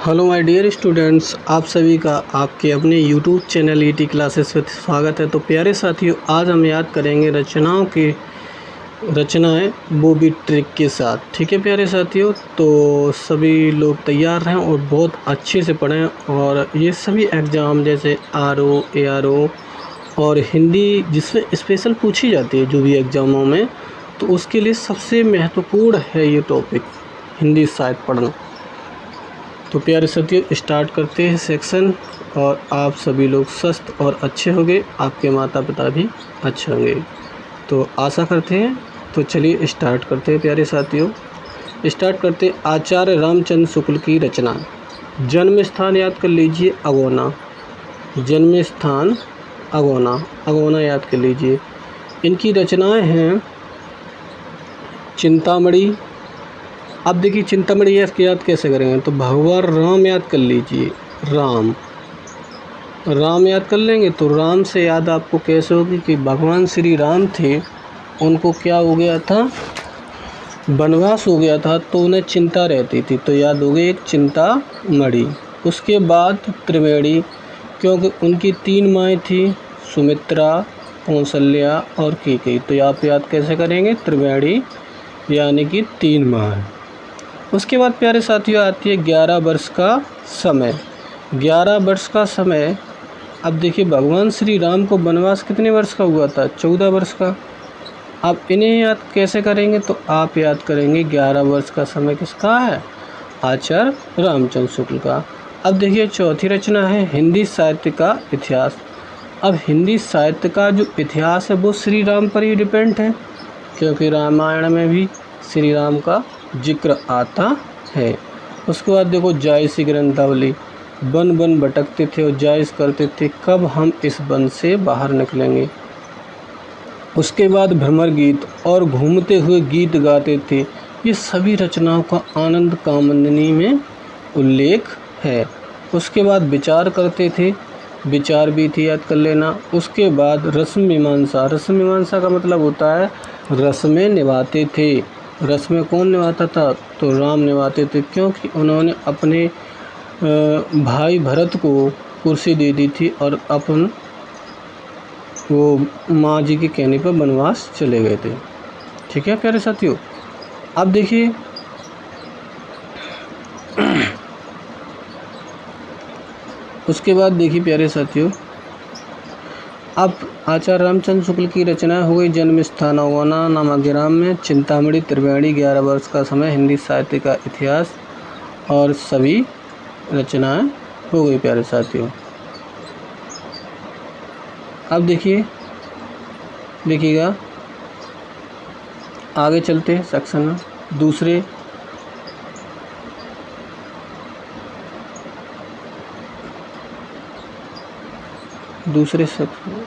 Hello my dear students, आप सभी का आपके अपने यूट्यूब चैनल ईटी क्लासेस में स्वागत है। तो प्यारे साथियों, आज हम याद करेंगे रचनाएं बॉबी ट्रिक के साथ। ठीक है प्यारे साथियों, तो सभी लोग तैयार रहें और बहुत अच्छे से पढ़ें। और ये सभी एग्ज़ाम जैसे आरओ, एआरओ और हिंदी जिसमें स्पेशल पूछी जाती है जो भी एग्ज़ामों में, तो उसके लिए सबसे महत्वपूर्ण है ये टॉपिक, हिंदी साहित्य पढ़ना। तो प्यारे साथियों, स्टार्ट करते हैं सेक्शन। और आप सभी लोग स्वस्थ और अच्छे होंगे, आपके माता पिता भी अच्छे होंगे, तो आशा करते हैं। तो चलिए स्टार्ट करते हैं प्यारे साथियों। स्टार्ट करते हैं। आचार्य रामचंद्र शुक्ल की रचना। जन्म स्थान याद कर लीजिए, अगोना। जन्म स्थान अगोना, अगोना याद कर लीजिए। इनकी रचनाएं हैं चिंतामणि। अब देखिए चिंतामणि याद कैसे करेंगे, तो भगवान राम याद कर लीजिए। राम याद कर लेंगे तो राम से याद आपको कैसे होगी कि भगवान श्री राम थे, उनको क्या हो गया था, वनवास हो गया था, तो उन्हें चिंता रहती थी, तो याद हो गई एक चिंतामणि। उसके बाद त्रिवेणी, क्योंकि उनकी 3 माएँ थी, सुमित्रा, कौशल्या और कैकेयी। तो आप याद कैसे करेंगे, त्रिवेणी यानी कि 3 माह। उसके बाद प्यारे साथियों आती है 11 वर्ष का समय। 11 वर्ष का समय। अब देखिए भगवान श्री राम को वनवास कितने वर्ष का हुआ था, 14 वर्ष का। अब इन्हें याद कैसे करेंगे, तो आप याद करेंगे 11 वर्ष का समय किसका है, आचार्य रामचंद्र शुक्ल का। अब देखिए चौथी रचना है हिंदी साहित्य का इतिहास। अब हिंदी साहित्य का जो इतिहास है वो श्री राम पर ही डिपेंड है, क्योंकि रामायण में भी श्री राम का जिक्र आता है। उसके बाद देखो जायसी ग्रंथावली। वन वन भटकते थे और जायज़ करते थे कब हम इस वन से बाहर निकलेंगे। उसके बाद भ्रमर गीत और घूमते हुए गीत गाते थे। ये सभी रचनाओं का आनंद कामंदिनी में उल्लेख है। उसके बाद विचार करते थे, विचार भी थी, याद कर लेना। उसके बाद रस्म मीमांसा। रस्म मीमांसा का मतलब होता है रस्में निभाते थे। रस में कौन निभाता था, तो राम निभाते थे, क्योंकि उन्होंने अपने भाई भरत को कुर्सी दे दी थी और अपन वो माँ जी के कहने पर वनवास चले गए थे। ठीक है प्यारे साथियों, अब देखिए उसके बाद देखिए प्यारे साथियों, अब आचार्य रामचंद्र शुक्ल की रचना हो गई जन्म स्थान अगोना, नामक ग्राम में, चिंतामणि, त्रिवेणी, 11 वर्ष का समय, हिंदी साहित्य का इतिहास और सभी रचनाएं हो गई प्यारे साथियों। अब देखिएगा आगे चलते हैं सेक्शन में। दूसरे सेक्शन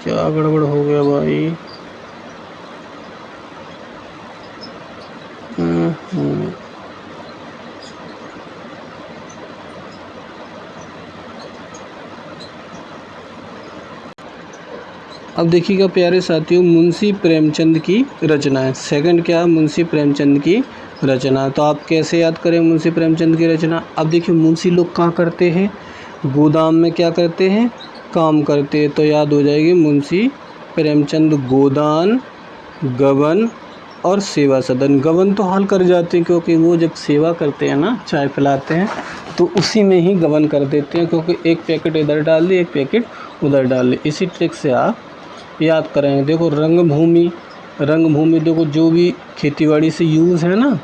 क्या गड़बड़ हो गया भाई। अब देखिएगा प्यारे साथियों, मुंशी प्रेमचंद की रचना है। सेकंड क्या, मुंशी प्रेमचंद की रचना। तो आप कैसे याद करें मुंशी प्रेमचंद की रचना। अब देखिए मुंशी लोग कहाँ करते हैं, गोदाम में क्या करते हैं, काम करते हैं। तो याद हो जाएगी मुंशी प्रेमचंद गोदान, गबन और सेवा सदन। गबन तो हाल कर जाते हैं, क्योंकि वो जब सेवा करते हैं ना, चाय पिलाते हैं, तो उसी में ही गबन कर देते हैं, क्योंकि एक पैकेट इधर डाल दिए, एक पैकेट उधर डाल दिए। इसी ट्रिक से आप याद करेंगे। देखो रंगभूमि, रंगभूमि देखो जो भी खेतीबाड़ी से यूज़ है ना,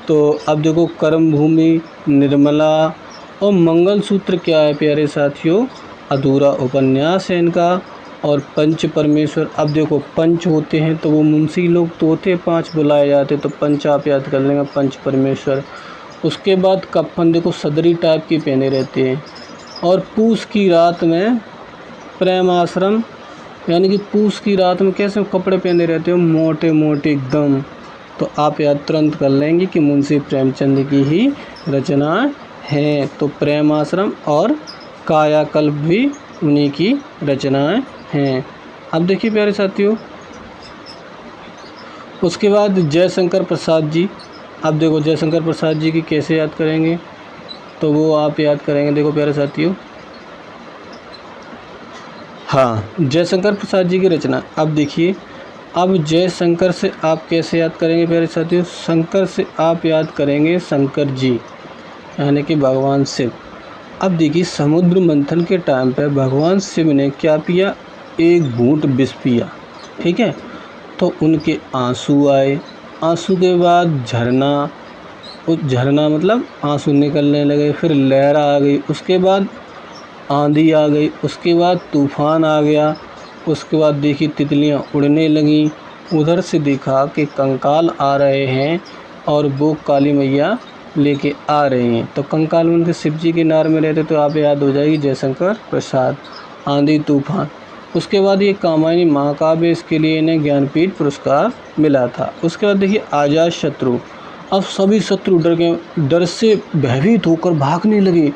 तो अब देखो कर्म भूमि, निर्मला और मंगलसूत्र क्या है प्यारे साथियों, अधूरा उपन्यास है इनका। और पंच परमेश्वर। अब देखो पंच होते हैं तो वो मुंशी लोग तो होते 5 बुलाए जाते, तो पंच आप याद कर लेंगे, पंच परमेश्वर। उसके बाद कफन देखो सदरी टाइप की पहने रहते हैं। और पूस की रात में प्रेम आश्रम, यानी कि पूस की रात में कैसे कपड़े पहने रहते हो, मोटे मोटे एकदम। तो आप याद तुरंत कर लेंगे कि मुंशी प्रेमचंद की ही रचना है। तो प्रेम आश्रम और कायाकल्प भी उन्हीं की रचनाएं हैं। अब देखिए प्यारे साथियों, उसके बाद जयशंकर प्रसाद जी। अब देखो जयशंकर प्रसाद जी की कैसे याद करेंगे, तो वो आप याद करेंगे। देखो प्यारे साथियों, हाँ, जयशंकर प्रसाद जी की रचना। अब देखिए, अब जयशंकर से आप कैसे याद करेंगे प्यारे साथियों, शंकर से आप याद करेंगे शंकर जी, यानी कि भगवान शिव। अब देखिए, समुद्र मंथन के टाइम पे भगवान शिव ने क्या पिया, एक घूंट विष पिया, ठीक है। तो उनके आंसू आए, आंसू के बाद झरना, उस झरना मतलब आंसू निकलने लगे, फिर लहर आ गई, उसके बाद आंधी आ गई, उसके बाद तूफान आ गया, उसके बाद देखी तितलियां उड़ने लगीं। उधर से देखा कि कंकाल आ रहे हैं और वो काली मैया लेके आ रहे हैं। तो कंकाल उनके शिव जी के नार में रहते, तो आप याद हो जाएगी जयशंकर प्रसाद, आंधी तूफान। उसके बाद ये कामायनी महाकाव्य, इसके लिए इन्हें ज्ञानपीठ पुरस्कार मिला था। उसके बाद देखिए अजात शत्रु। अब सभी शत्रु डर से भयभीत होकर भागने लगे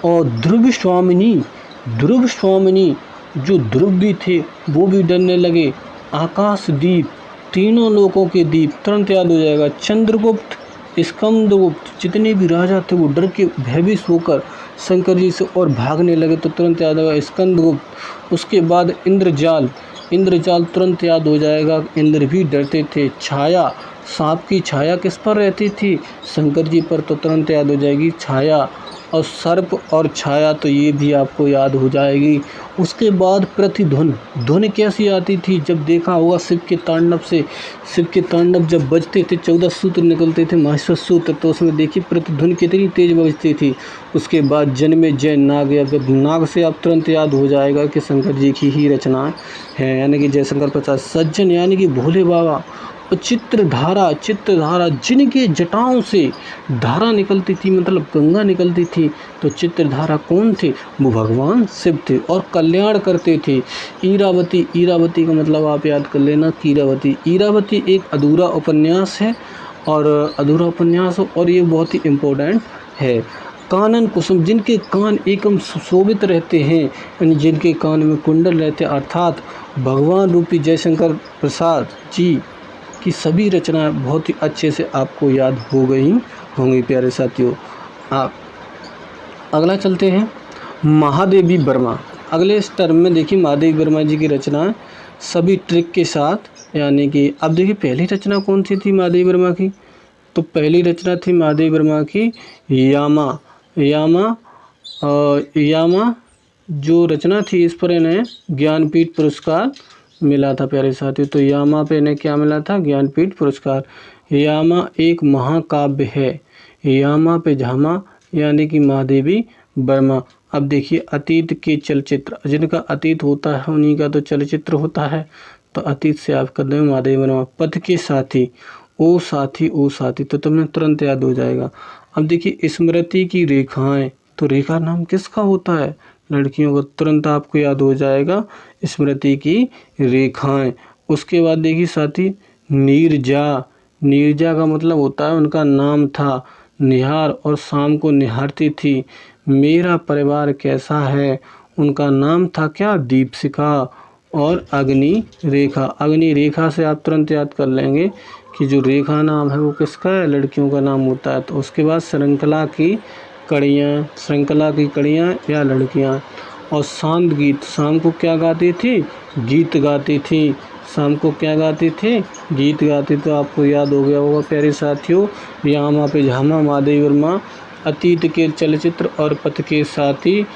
और ध्रुव स्वामिनी जो ध्रुव भी थे वो भी डरने लगे। आकाशदीप, तीनों लोकों के दीप, तुरंत याद हो जाएगा। चंद्रगुप्त, स्कंदगुप्त, जितने भी राजा थे वो डर के भयभीत होकर शंकर जी से और भागने लगे, तो तुरंत याद होगा स्कंदगुप्त। उसके बाद इंद्रजाल, तुरंत याद हो जाएगा, इंद्र भी डरते थे। छाया, सांप की छाया किस पर रहती थी, शंकर जी पर, तो तुरंत याद हो जाएगी छाया। और सर्प और छाया, तो ये भी आपको याद हो जाएगी। उसके बाद प्रतिध्वनि, ध्वनि कैसी आती थी, जब देखा होगा शिव के तांडव जब बजते थे, 14 सूत्र निकलते थे माहेश्वर सूत्र, तो उसमें देखिए प्रतिध्वनि कितनी तेज बजती थी। उसके बाद जन्मे जय नाग, या नाग से आप तुरंत याद हो जाएगा कि शंकर जी की ही रचना है, यानी कि जयशंकर प्रसाद। सज्जन यानी कि भोले बाबा। और चित्रधारा, जिनके जटाओं से धारा निकलती थी, मतलब गंगा निकलती थी, तो चित्रधारा कौन थे, वो भगवान शिव थे और कल्याण करते थे। ईरावती का मतलब आप याद कर लेना, ईरावती एक अधूरा उपन्यास है, और ये बहुत ही इम्पोर्टेंट है। कानन कुसुम, जिनके कान एकदम सुशोभित रहते हैं, यानी जिनके कान में कुंडल रहते, अर्थात भगवान रूपी जयशंकर प्रसाद जी की सभी रचनाएं बहुत ही अच्छे से आपको याद हो गई होंगी प्यारे साथियों। आप अगला चलते हैं, महादेवी वर्मा। अगले इस टर्म में देखिए महादेवी वर्मा जी की रचना सभी ट्रिक के साथ, यानी कि अब देखिए पहली रचना कौन सी थी महादेवी वर्मा की, तो पहली रचना थी महादेवी वर्मा की यामा जो रचना थी, इस पर इन्हें ज्ञानपीठ पुरस्कार मिला था प्यारे साथियों। तो यामा पे इन्हें क्या मिला था, ज्ञानपीठ पुरस्कार। यामा एक महाकाव्य है, यामा पे झामा, यानी कि महादेवी वर्मा। अब देखिए अतीत के चलचित्र, जिनका अतीत होता है उन्हीं का तो चलचित्र होता है, तो अतीत से आप कर दें महादेवी वर्मा। पथ के साथी, ओ साथी, तो तुम्हें तुरंत याद हो जाएगा। अब देखिए स्मृति की रेखाएं, तो रेखा नाम किसका होता है, लड़कियों को, तुरंत आपको याद हो जाएगा स्मृति की रेखाएं। उसके बाद देखिए साथी नीरजा का मतलब होता है, उनका नाम था निहार और शाम को निहारती थी। मेरा परिवार कैसा है, उनका नाम था क्या, दीपशिखा। और अग्नि रेखा से आप तुरंत याद कर लेंगे कि जो रेखा नाम है वो किसका है, लड़कियों का नाम होता है। तो उसके बाद श्रृंखला की कड़ियाँ या लड़कियाँ। और शांत गीत, शाम को क्या गाती थी, गीत गाती थी, शाम को क्या गाती थी, गीत गाती। तो आपको याद हो गया होगा प्यारे साथियों, यामा पे झामा, महादेवी वर्मा, अतीत के चलचित्र और पथ के साथी,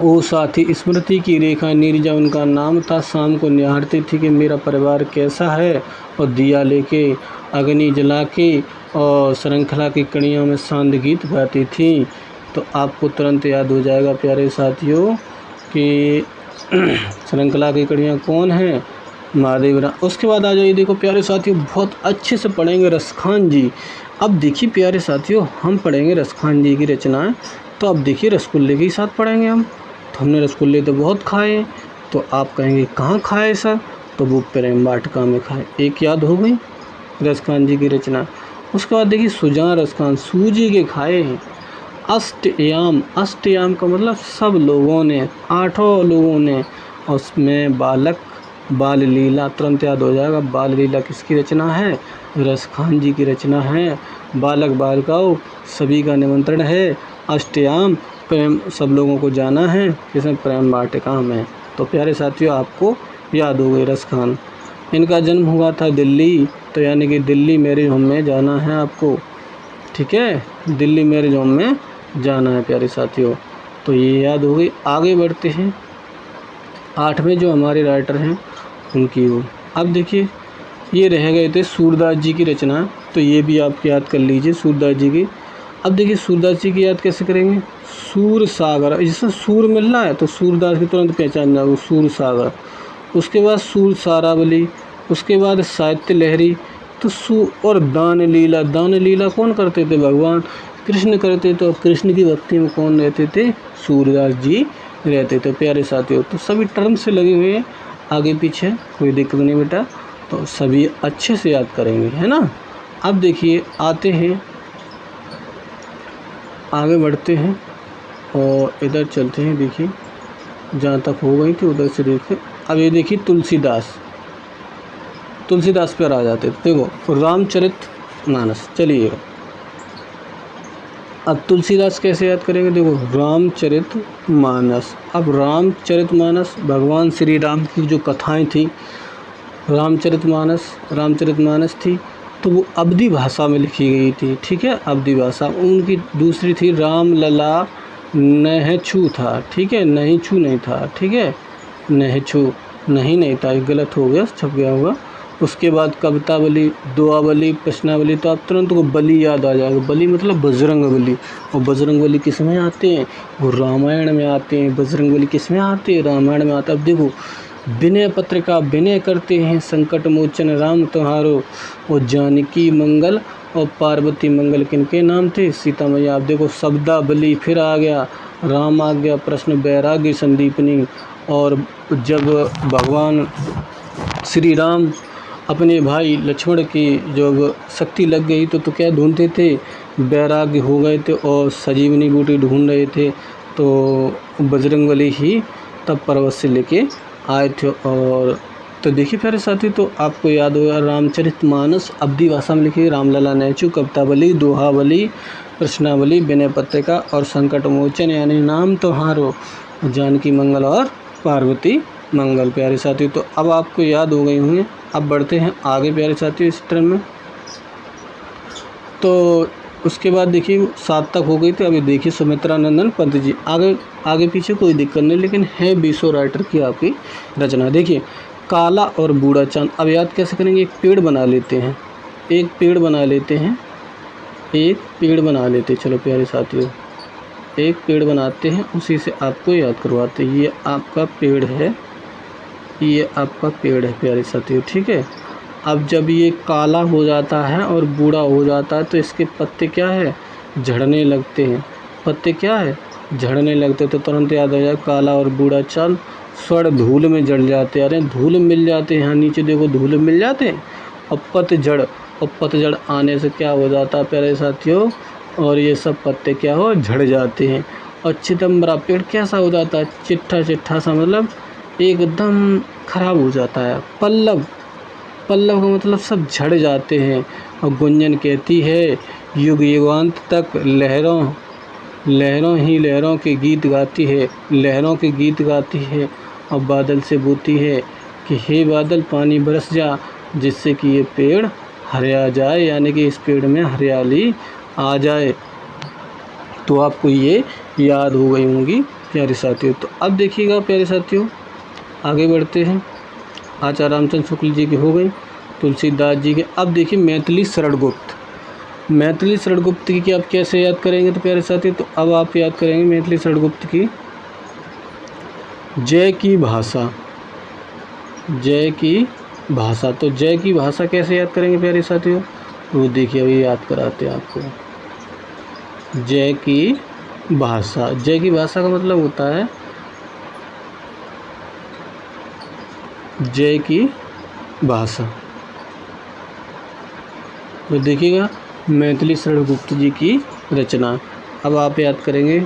ओ साथी, स्मृति की रेखा, नीरजा उनका नाम था, शाम को निहारती थी कि मेरा परिवार कैसा है, और दिया लेके, अग्नि जला के, और श्रृंखला की कड़ियों में शांत गीत गाती थी। तो आपको तुरंत याद हो जाएगा प्यारे साथियों कि श्रृंखला की कड़ियाँ कौन है, महादेवी वर्मा। उसके बाद आ जाइए, देखो प्यारे साथियों बहुत अच्छे से पढ़ेंगे रसखान जी। अब देखिए प्यारे साथियों, हम पढ़ेंगे रसखान जी की रचनाएं, तो अब देखिए रसगुल्ले के साथ पढ़ेंगे हम। तो हमने रसगुल्ले तो बहुत खाए, तो आप कहेंगे कहाँ खाए सर, तो वो प्रेम वाटिका में खाए। एक याद हो गई, रस खान जी की रचना। उसके बाद देखिए सुजान रस खान, सूजी के खाए हैं। अष्टयाम, अष्टयाम का मतलब सब लोगों ने, 8 लोगों ने। उसमें बालक, बाल लीला, तुरंत याद हो जाएगा। बाल लीला किसकी रचना है? रस खान जी की रचना है। बालक बालिकाओं सभी का निमंत्रण है। अष्टयाम, प्रेम, सब लोगों को जाना है। इसमें प्रेम वाटिका में। तो प्यारे साथियों, आपको याद हो गई रस खान। इनका जन्म हुआ था दिल्ली, तो यानी कि दिल्ली मैरिज होम में जाना है आपको। ठीक है, दिल्ली मैरिज होम में जाना है प्यारे साथियों। तो ये याद हो गई। आगे बढ़ते हैं, 8वें जो हमारे राइटर हैं उनकी ओर। अब देखिए, ये रह गए थे सूरदास जी की रचना, तो ये भी आप याद कर लीजिए सूरदास जी की। अब देखिए सूरदास जी की याद कैसे करेंगे? सूर सागर, जिसमें सूर मिल रहा है तो सूरदास की तुरंत पहचान जाओगे, सूर सागर। उसके बाद सूर सारावली, उसके बाद साहित्य लहरी, तो और दान लीला। दान लीला कौन करते थे? भगवान कृष्ण करते। तो कृष्ण की भक्ति में कौन रहते थे? सूरदास जी रहते थे प्यारे साथियों। तो सभी टर्म से लगे हुए हैं, आगे पीछे कोई दिक्कत नहीं बेटा, तो सभी अच्छे से याद करेंगे, है ना। अब देखिए आते हैं, आगे बढ़ते हैं और इधर चलते हैं। देखिए जहाँ तक हो गई थी उधर से देखिए। अब ये देखिए तुलसीदास, तुलसीदास पर आ जाते थे। देखो रामचरित मानस, चलिए अब तुलसीदास कैसे याद करेंगे? देखो रामचरित मानस। अब रामचरित मानस भगवान श्री राम की जो कथाएं थी, रामचरित मानस थी, तो वो अवधी भाषा में लिखी गई थी। ठीक है, अवधी भाषा। उनकी दूसरी थी राम लला नहछू था। ठीक है, नहीं छू नहीं था। ठीक है, नहछू नहीं था, ये गलत हो गया, छप गया होगा। उसके बाद कवितावली, दुआवली, प्रश्नावली। तो आप तुरंत को बलि याद आ जाएगा। बलि मतलब बजरंग बली। और बजरंग बली किस में आते हैं? वो रामायण में आते हैं। बजरंग बली किस में आते हैं? रामायण में आते हैं। अब देखो विनय पत्रिका, विनय करते हैं, संकट मोचन राम तुम्हारो, और जानकी मंगल और पार्वती मंगल किनके नाम थे? सीता मैया। आप देखो शब्दावली फिर आ गया, राम आ गया, प्रश्न वैराग्य संदीपनी। और जब भगवान श्री राम अपने भाई लक्ष्मण की जब शक्ति लग गई तो क्या ढूंढते थे? वैराग्य हो गए थे और संजीवनी बूटी ढूंढ रहे थे। तो बजरंगबली ही तब पर्वत से लेके आए थे। और तो देखिए प्यारे साथी, तो आपको याद होगा रामचरितमानस अवधी भाषा में लिखी, रामलला नहछू, कवितावली, दोहावली, प्रश्नावली, विनय पत्रिका और संकट मोचन यानी नाम तुम्हारो, जानकी मंगल और पार्वती मंगल। प्यारे साथी, तो अब आपको याद हो गई होंगे। अब बढ़ते हैं आगे प्यारे साथियों इस टर्म में। तो उसके बाद देखिए 7 तक हो गई थी। अभी देखिए सुमित्रा नंदन पंत जी, आगे पीछे कोई दिक्कत नहीं, लेकिन है 20 राइटर की आपकी रचना। देखिए काला और बूढ़ा चांद। अब याद कैसे करेंगे? एक पेड़ बना लेते हैं, एक पेड़ बना लेते चलो प्यारे साथियों, एक पेड़ बनाते हैं, उसी से आपको याद करवाते हैं। ये आपका पेड़ है, ये आपका पेड़ है प्यारे साथियों। ठीक है, अब जब ये काला हो जाता है और बूढ़ा हो जाता है तो इसके पत्ते क्या है? झड़ने लगते हैं। पत्ते क्या है? झड़ने लगते। तो तुरंत याद आ जाए काला और बूढ़ा चांद। स्वर्ण धूल में जड़ जाते हैं। अरे धूल मिल जाते हैं, यहाँ नीचे देखो धूल मिल जाते हैं। और पतझड़ आने से क्या हो जाता है प्यारे साथियों? और ये सब पत्ते क्या हो? झड़ जाते हैं। और चिदम्बरा पेड़ कैसा हो जाता है? चिट्ठा चिट्ठा सा, मतलब एकदम खराब हो जाता है। पल्लव का मतलब सब झड़ जाते हैं। और गुंजन कहती है युग युगांत तक लहरों के गीत गाती है, लहरों के गीत गाती है। और बादल से बोती है कि हे बादल पानी बरस जा, जिससे कि ये पेड़ हरिया जाए, यानी कि इस पेड़ में हरियाली आ जाए। तो आपको ये याद हो गई होंगी प्यारे साथियों। तो अब देखिएगा प्यारे साथियों, आगे बढ़ते हैं। आचार्य रामचंद्र शुक्ल जी की हो गई, तुलसीदास जी के। अब देखिए मैथिली शरण गुप्त की आप कैसे याद करेंगे? तो प्यारे साथी, तो अब आप याद करेंगे मैथिली शरण गुप्त की जय की भाषा। तो जय की भाषा कैसे याद करेंगे प्यारे साथियों? वो देखिए अभी याद कराते हैं आपको। जय की भाषा का मतलब होता है जय की भाषा। तो देखिएगा मैथिली शरण गुप्त जी की रचना। अब आप याद करेंगे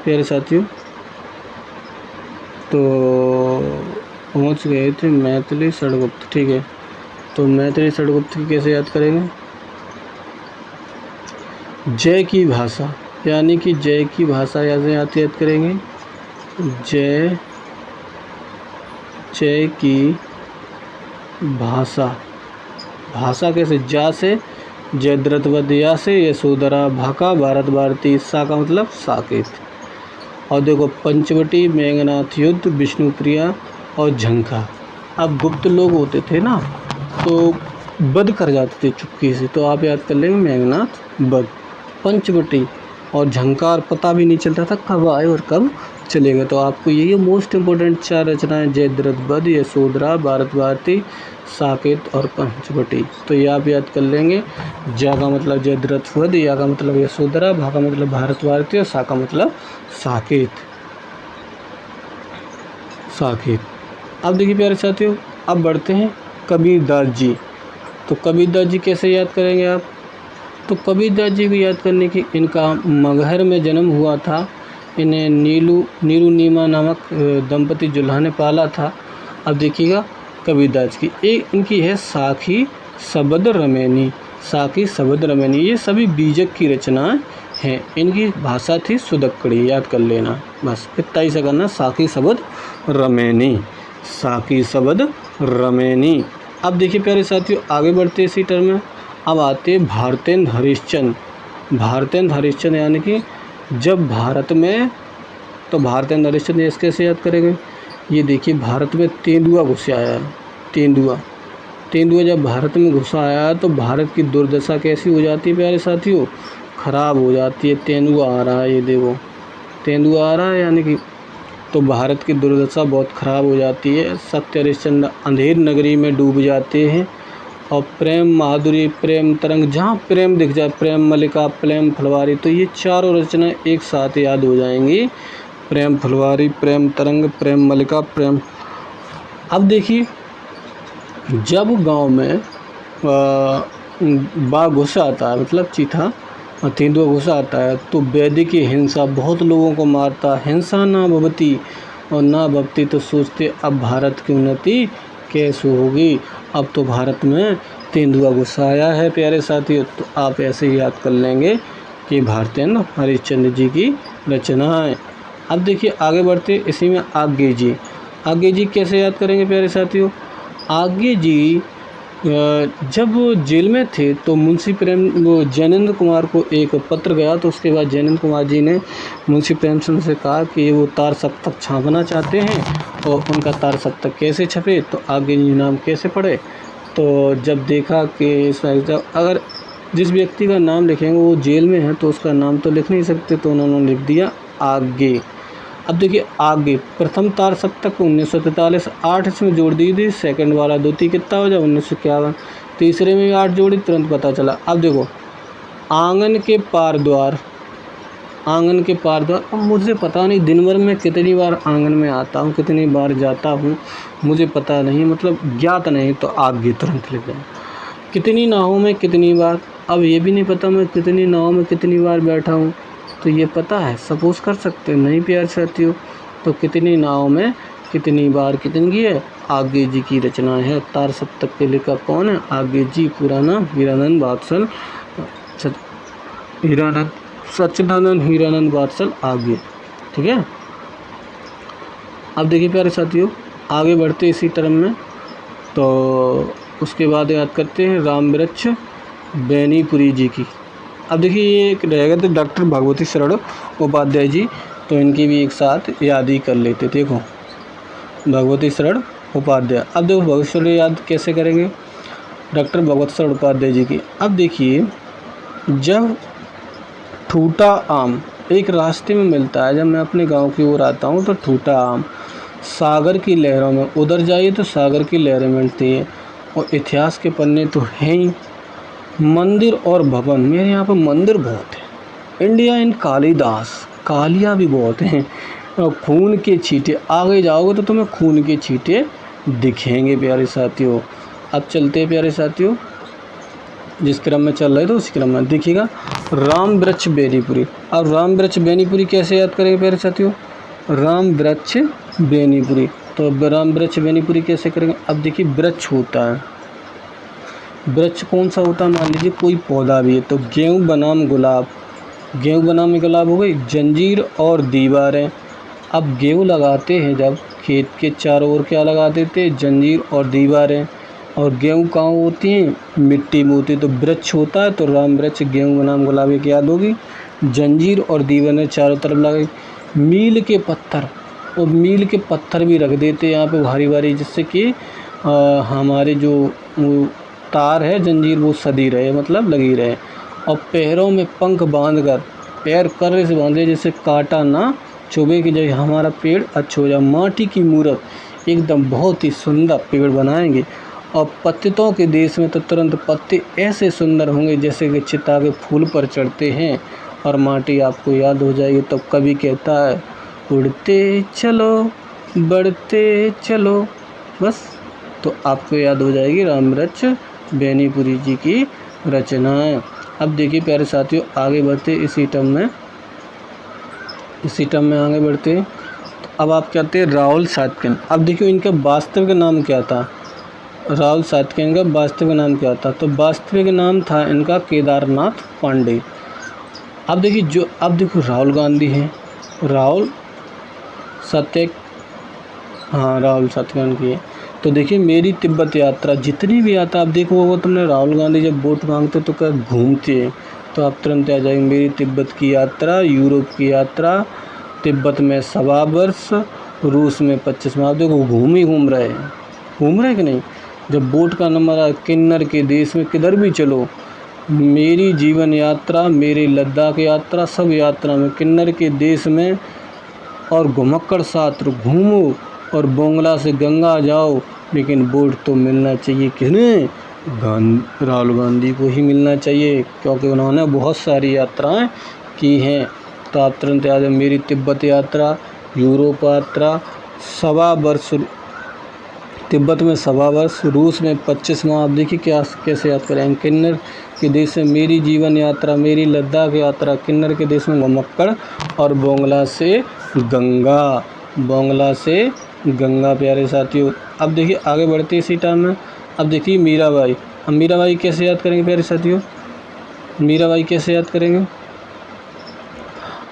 प्यारे साथियों, तो पहुंच गए थे मैथिली शरण गुप्त, ठीक है। तो मैथिली शरण गुप्त की कैसे याद करेंगे? जय की भाषा, यानी कि जय की भाषा याद करेंगे। जय की भाषा, भाषा कैसे? जा से जयद्रथ, या से यशोधरा, भाका भारत भारती, सा का मतलब साकेत। और देखो पंचवटी, मेघनाथ युद्ध, विष्णुप्रिया और झंखा। अब गुप्त लोग होते थे ना, तो वध कर जाते थे चुपके से, तो आप याद कर लेंगे मेघनाथ वध, पंचवटी और झंकार पता भी नहीं चलता था कब आए और कब चले गए। तो आपको ये मोस्ट इम्पोर्टेंट 4 रचनाएं, जयद्रथ वध, यशोधरा, भारत भारती, साकेत और पंचवटी। तो ये आप याद कर लेंगे। जा का मतलब जयद्रथ वध, या का मतलब यशोधरा, भा का मतलब भारत भारती और सा का मतलब साकेत। अब देखिए प्यारे साथियों, अब बढ़ते हैं कबीरदास जी। तो कबीरदास जी कैसे याद करेंगे आप? तो कबीरदास जी को याद करने की, इनका मगहर में जन्म हुआ था। इन्हें नीरू नीमा नामक दंपति जुल्हा ने पाला था। अब देखिएगा कबीरदास की एक इनकी है साखी शबद रमैनी। साखी शबद रमैनी, ये सभी बीजक की रचनाएं हैं। इनकी भाषा थी सुदक्कड़ी, याद कर लेना, बस इतना ही से करना। साखी शबद रमैनी, साखी शबद रमैनी। अब देखिए प्यारे साथियों, आगे बढ़ते इसी टर्म में। अब आते भारतेंद्र हरिश्चंद्र। भारतेंद्र हरिश्चंद्र यानी कि जब भारत में, तो भारतेंद्र हरिश्चंद्र इसके कैसे याद करेंगे? ये देखिए भारत में तेंदुआ घुस आया है। तेंदुआ जब भारत में घुसा आया तो भारत की दुर्दशा कैसी हो जाती है प्यारे साथियों? खराब हो जाती है। तेंदुआ आ रहा है, ये देखो तेंदुआ आ रहा है, यानी कि तो भारत की दुर्दशा बहुत ख़राब हो जाती है। सत्य हरिश्चंद्र अंधेर नगरी में डूब जाते हैं। और प्रेम माधुरी, प्रेम तरंग, जहाँ प्रेम दिख जाए, प्रेम मल्लिका, प्रेम फुलवारी, तो ये चारों रचनाएं एक साथ याद हो जाएंगी। प्रेम फुलवारी, प्रेम तरंग, प्रेम मल्लिका, प्रेम। अब देखिए जब गांव में बाघ घुस आता है, मतलब चीता तेंदुआ घुस आता है, तो वैद्य की हिंसा बहुत लोगों को मारता। हिंसा ना भवती, और ना भवती तो सोचते अब भारत की उन्नति कैसे होगी। अब तो भारत में तेंदुआ घुस आया है प्यारे साथियों। तो आप ऐसे ही याद कर लेंगे कि भारतेंद्र हरिश्चंद्र जी की रचना है। अब देखिए आगे बढ़ते, इसी में आगे जी कैसे याद करेंगे प्यारे साथियों? आगे जी जब जेल में थे तो मुंशी जैनेंद्र कुमार को एक पत्र गया, तो उसके बाद जैनेंद्र कुमार जी ने मुंशी प्रेमचंद से कहा कि वो तार सप्तक छापना चाहते हैं, और उनका तार सप्तक कैसे छपे, तो आगे जी नाम कैसे पढ़े। तो जब देखा कि इसमें अगर जिस व्यक्ति का नाम लिखेंगे वो जेल में है तो उसका नाम तो लिख नहीं सकते, तो उन्होंने लिख दिया आगे। अब देखिए आगे प्रथम तार सप्तक 1943 8 इसमें जोड़ दी थी। सेकंड वाला 2 कितना हो जाए 1951। तीसरे में 8 जोड़ी, तुरंत पता चला। अब देखो आंगन के पार द्वार, अब मुझे पता नहीं दिन भर में कितनी बार आंगन में आता हूँ, कितनी बार जाता हूँ, मुझे पता नहीं, मतलब ज्ञात नहीं, तो आगे तुरंत लिख दें। कितनी नावों में कितनी बार, अब ये भी नहीं पता मैं कितनी नावों में कितनी बार बैठा हूँ, तो ये पता है, सपोज कर सकते हैं, नहीं प्यार साथियों। तो कितनी नाव में कितनी बार कितनी है, आगे जी की रचना है। तार सप्तक के लेखक कौन है? आगे जी। पूरा नाम हीरानंद वात्सल सच्चिदानंद हीरानंद वात्सल आगे, ठीक है। अब देखिए प्यारे साथियों आगे बढ़ते इसी टर्म में, तो उसके बाद याद करते हैं राम वृक्ष बेनीपुरी जी की। अब देखिए ये एक रहेगा तो डॉक्टर भगवती शरण उपाध्याय जी, तो इनकी भी एक साथ याद ही कर लेते। देखो भगवती शरण उपाध्याय। अब देखो भगवती शरण याद कैसे करेंगे डॉक्टर भगवती शरण उपाध्याय जी की। अब देखिए जब ठूटा आम एक रास्ते में मिलता है, जब मैं अपने गांव की ओर आता हूँ तो ठूटा आम सागर की लहरों में, उधर जाइए तो सागर की लहरें मिलती है। और इतिहास के पन्ने तो हैं ही। मंदिर और भवन, मेरे यहाँ पर मंदिर बहुत है। इंडिया इन कालिदास, कालिया भी बहुत हैं। और खून के छींटे, आगे जाओगे तो तुम्हें खून के छींटे दिखेंगे प्यारे साथियों। अब चलते हैं प्यारे साथियों जिस क्रम में चल रहे थे उसी क्रम में देखिएगा। राम वृक्ष बेनीपुरी। अब राम वृक्ष बेनीपुरी कैसे याद करेंगे प्यारे साथियों? राम वृक्ष बेनीपुरी। तो अब राम वृक्ष बेनीपुरी कैसे करेंगे? अब देखिए वृक्ष होता है, वृक्ष कौन सा होता है? मान लीजिए कोई पौधा भी है, तो गेहूँ बनाम गुलाब, गेहूँ बनाम गुलाब हो गई। जंजीर और दीवारें। अब गेहूँ लगाते हैं जब खेत के चारों ओर क्या लगा देते? जंजीर और दीवारें। और गेहूँ कहाँ होती हैं? मिट्टी में होती है। तो वृक्ष होता है, तो राम वृक्ष गेहूँ बनाम गुलाब एक याद होगी। जंजीर और दीवारें चारों तरफ लगाई। मील के पत्थर, और मील के पत्थर भी रख देते यहाँ पे भारी भारी, जिससे कि हमारे जो वो तार है जंजीर वो सदी रहे, मतलब लगी रहे। और पैरों में पंख बांधकर, पैर कर्रे से बांधे जिससे कांटा ना चुभे, कि जब हमारा पेड़ अच्छा हो जाए। माटी की मूरत एकदम बहुत ही सुंदर पेड़ बनाएंगे। और पत्तों के देश में तो तुरंत पत्ते ऐसे सुंदर होंगे जैसे कि चिता के फूल पर चढ़ते हैं, और माटी आपको याद हो जाएगी। तब कवि कहता है, उड़ते चलो बढ़ते चलो, बस तो आपको याद हो जाएगी राम वृक्ष बेनीपुरी जी की रचनाएं। अब देखिए प्यारे साथियों, आगे बढ़ते इसी टर्म में आगे बढ़ते। तो अब आप कहते हैं राहुल सातकन। अब देखिए इनका वास्तविक नाम क्या था? राहुल सातकन का वास्तविक नाम क्या था? तो वास्तविक नाम था इनका केदारनाथ पांडे। अब देखिए अब देखो राहुल गांधी हैं, राहुल सातकन की है। तो देखिए मेरी तिब्बत यात्रा, जितनी भी आता आप देखो वो तुमने राहुल गांधी जब वोट मांगते तो क्या घूमते हैं, तो आप तुरंत आ जाएंगे। मेरी तिब्बत की यात्रा, यूरोप की यात्रा, तिब्बत में 1.25 वर्ष, रूस में 25 माह। देखो घूम रहे कि नहीं? जब वोट का नंबर आए, किन्नर के देश में किधर भी चलो, मेरी जीवन यात्रा, मेरी लद्दाख यात्रा, सब यात्रा में किन्नर के देश में और घुमक्कड़ साथ घूमो, और बोंगला से गंगा जाओ, लेकिन वोट तो मिलना चाहिए किन्हें? राहुल गांधी को ही मिलना चाहिए, क्योंकि उन्होंने बहुत सारी यात्राएं की हैं। तो आप तुरंत याद है, मेरी तिब्बत यात्रा, यूरोप यात्रा, 1.25 वर्ष तिब्बत में, 1.25 वर्ष रूस में, 25 माह। आप देखिए कैसे याद करें। किन्नर के देश में मेरी जीवन यात्रा, मेरी लद्दाख यात्रा, किन्नर के देश में घुमक्कड़, और बोंगला से गंगा प्यारे साथियों। अब देखिए आगे बढ़ते इसी टाइम में। अब देखिए मीराबाई। अब मीराबाई कैसे याद करेंगे प्यारे साथियों? मीराबाई कैसे याद करेंगे?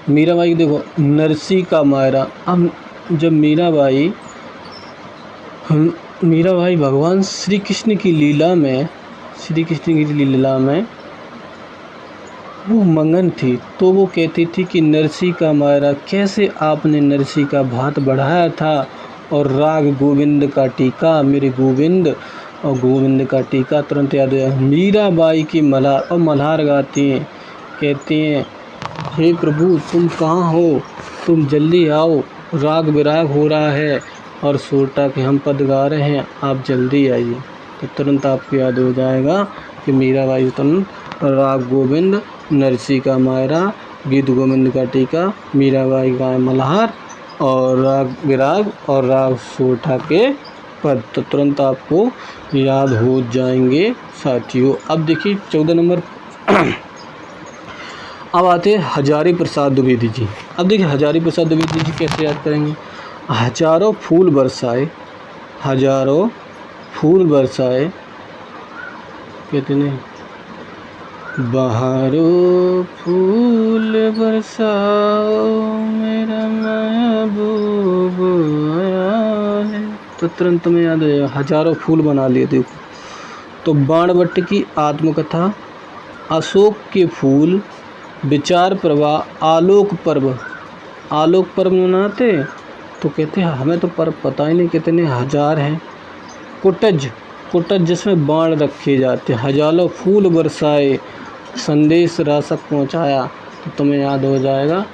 मीराबाई देखो, नरसी का मायरा। अब जब मीराबाई भगवान श्री कृष्ण की लीला में वो मंगन थी, तो वो कहती थी कि नरसी का मायरा, कैसे आपने नरसी का भात बढ़ाया था, और राग गोविंद का टीका, मेरे गोविंद और गोविंद का टीका। तुरंत याद है मीराबाई की मल्हार, और मल्हार गाती हैं, कहती हैं, हे प्रभु तुम कहाँ हो, तुम जल्दी आओ, राग विराग हो रहा है और सोटा के हम पद गा रहे हैं, आप जल्दी आइए। तो तुरंत आपको याद हो जाएगा कि मीराबाई तुरंत राग गोविंद, नरसी का मायरा, गीत गोविंद का टीका, मीराबाई का मल्हार, और राग विराग और राग सोठा के पद, तो तुरंत आपको याद हो जाएंगे साथियों। अब देखिए 14 नंबर अब आते हैं हजारी प्रसाद द्विवेदी जी। अब देखिए हजारी प्रसाद द्विवेदी जी कैसे याद करेंगे? हजारों फूल बरसाए, कहते नहीं, बहारों फूल बरसाओ मेरा महबूब आया है। तो तुरंत में याद है, हजारों फूल बना लिए। देखो तो बाणभट्ट की आत्मकथा, अशोक के फूल, विचार प्रवाह, आलोक पर्व मनाते, तो कहते हैं हमें तो पर्व पता ही नहीं कितने हजार हैं। कुटज जिसमें बाण रखे जाते, हजारों फूल बरसाए, संदेश रासक पहुंचाया, तो तुम्हें याद हो जाएगा।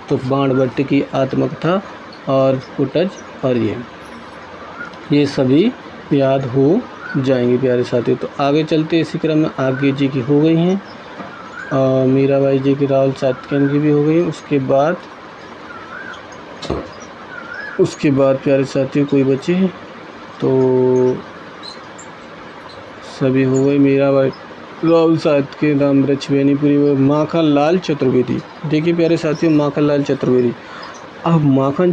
तो बाणभट्ट की आत्मकथा और कुटज और ये सभी याद हो जाएंगे प्यारे साथियों। तो आगे चलते इसी क्रम में आगे जी की हो गई हैं, और मीराबाई जी की, राहुल सातकन की भी हो गई। उसके बाद प्यारे साथियों कोई बचे तो सभी हो गई। मीराबाई राव साहित्य के नाम वृक्ष बेनीपुरी में माखनलाल चतुर्वेदी। देखिए प्यारे साथियों, माखनलाल चतुर्वेदी। अब माखन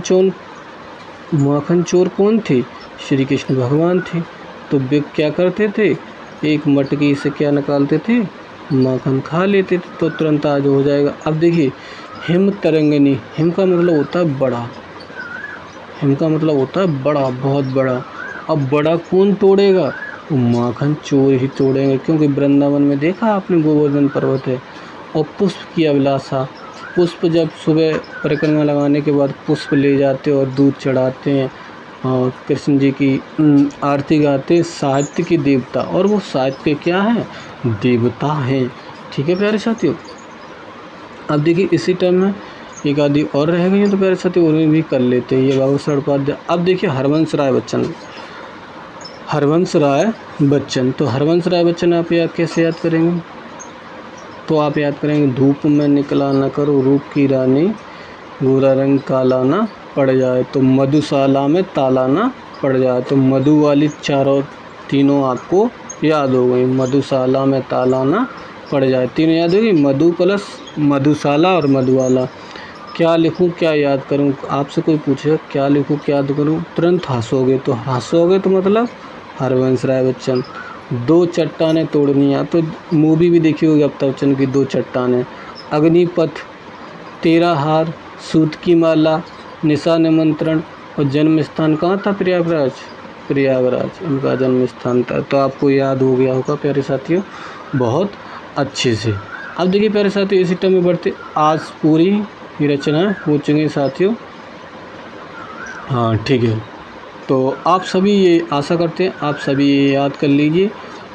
चोर कौन थे? श्री कृष्ण भगवान थे। तो वे क्या करते थे? एक मटकी से क्या निकालते थे? माखन खा लेते थे, तो तुरंत आज हो जाएगा। अब देखिए, हिम तरंगिनी, हिम का मतलब होता है बड़ा, हिम का मतलब होता है बड़ा, बहुत बड़ा। अब बड़ा कौन तोड़ेगा? वो माखन चोर ही तोड़ेंगे, क्योंकि वृंदावन में देखा आपने गोवर्धन पर्वत है। और पुष्प की अभिलाषा, पुष्प जब सुबह परिक्रमा लगाने के बाद पुष्प ले जाते और दूध चढ़ाते हैं और कृष्ण जी की आरती गाते, साहित्य की देवता, और वो साहित्य के क्या है? देवता हैं। ठीक है प्यारे साथियों। अब देखिए इसी टाइम में एक आदि और रह गई हैं, तो प्यारे साथियों उन्हें भी कर लेते हैं, ये भागवत उपाध्याय। अब देखिए हरवंश राय बच्चन, हरवंश राय बच्चन। तो हरवंश राय बच्चन आप कैसे याद करेंगे? तो आप याद करेंगे, धूप में निकला न करो रूप की रानी, गोरा रंग काला ना पड़ जाए, तो मधुशाला में ताला ना पड़ जाए। तो मधु वाली तीनों आपको याद हो गई। मधुशाला में ताला ना पड़ जाए, तीनों याद होगी। मधु प्लस मधुशाला और मधुवाला। क्या लिखूं, क्या याद करूं? आपसे कोई पूछेगा क्या लिखूं, क्या याद करूं, तुरंत हंसोगे। तो हंसोगे तो मतलब हरवंश राय बच्चन। दो चट्टानें तोड़नी है, तो मूवी भी देखी होगी अमिताभ बच्चन की, दो चट्टानें। अग्निपथ, तेरा हार, सूत की माला, निशा निमंत्रण, और जन्म स्थान कहाँ था? प्रयागराज, प्रयागराज इनका जन्म स्थान था। तो आपको याद हो गया होगा प्यारे साथियों बहुत अच्छे से। अब देखिए प्यारे साथियों, इसी टाइम में बढ़ते, आज पूरी ये रचना हो चुकी है साथियों। हाँ ठीक है, तो आप सभी ये आशा करते हैं आप सभी ये याद कर लीजिए,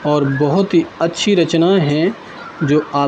और बहुत ही अच्छी रचनाएं हैं जो आप